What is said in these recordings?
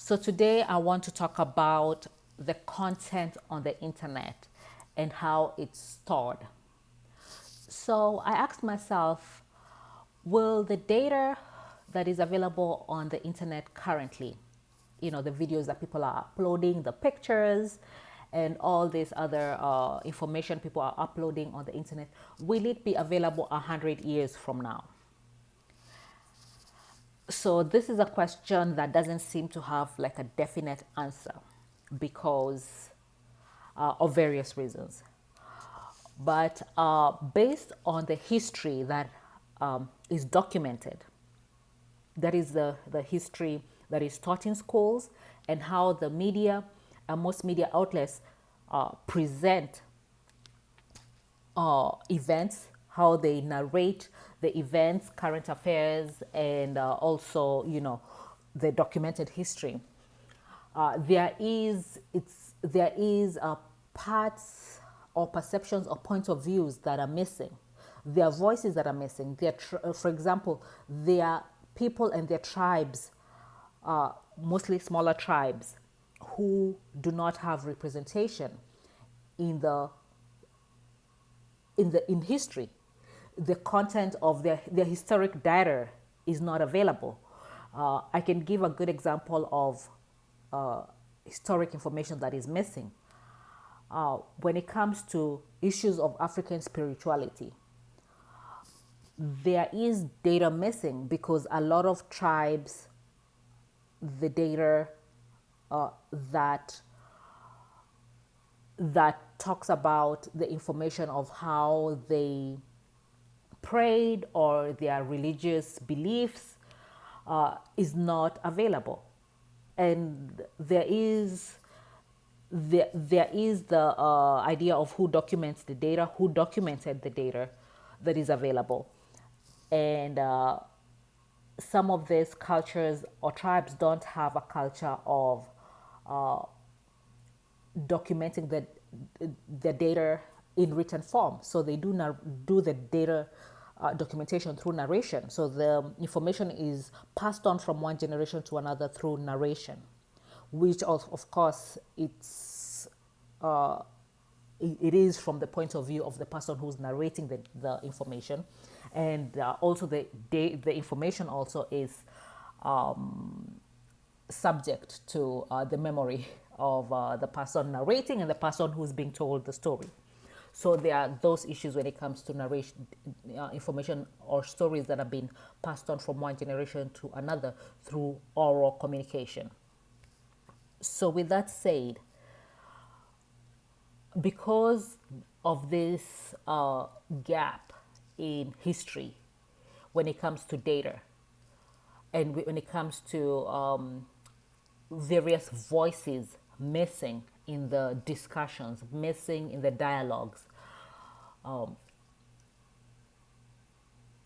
So today I want to talk about the content on the internet and how it's stored. So I asked myself, will the data that is available on the internet currently, the videos that people are uploading, the pictures, and all this other information people are uploading on the internet, will it be available 100 years from now? So this is a question that doesn't seem to have like a definite answer because of various reasons. But based on the history that is documented, that is the history that is taught in schools and how the media and most media outlets present events, how they narrate the events, current affairs, and also, the documented history. There is parts or perceptions or points of views that are missing. There are voices that are missing. For example, there are people and their tribes, mostly smaller tribes, who do not have representation in in history. The content of their historic data is not available. I can give a good example of historic information that is missing. When it comes to issues of African spirituality, there is data missing because a lot of tribes, the data uh, that that talks about the information of how they prayed or their religious beliefs is not available. And there is the idea of who documents the data, who documented the data that is available. And some of these cultures or tribes don't have a culture of documenting the data in written form. So they do the data documentation through narration. So the information is passed on from one generation to another through narration, which of course uh, it is from the point of view of the person who's narrating the information, and also the information also is subject to the memory of the person narrating and the person who's being told the story. So there are those issues when it comes to narration, information or stories that have been passed on from one generation to another through oral communication. So with that said, because of this gap in history when it comes to data and when it comes to various voices missing in the discussions, missing in the dialogues,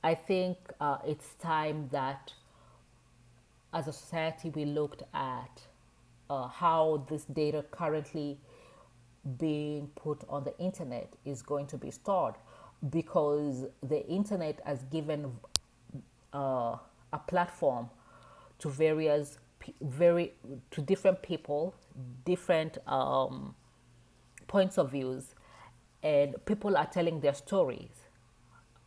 I think it's time that as a society we looked at how this data currently being put on the internet is going to be stored, because the internet has given a platform to very to different people, different points of views, and people are telling their stories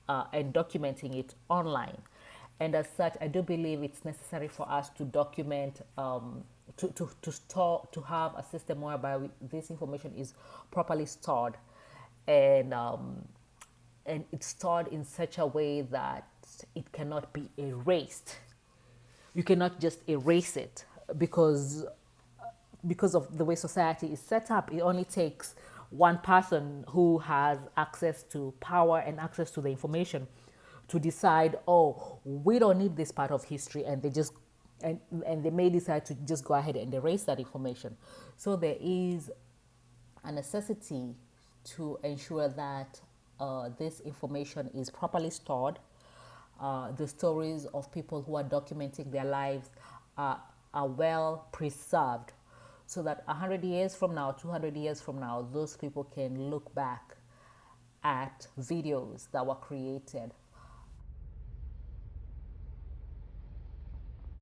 and documenting it online. And as such, I do believe it's necessary for us to document, to store, to have a system whereby this information is properly stored, and it's stored in such a way that it cannot be erased. You cannot just erase it because of the way society is set up. It only takes one person who has access to power and access to the information to decide, oh, we don't need this part of history, and and they may decide to just go ahead and erase that information. So there is a necessity to ensure that this information is properly stored. The stories of people who are documenting their lives are well preserved, so that 100 years from now, 200 years from now, those people can look back at videos that were created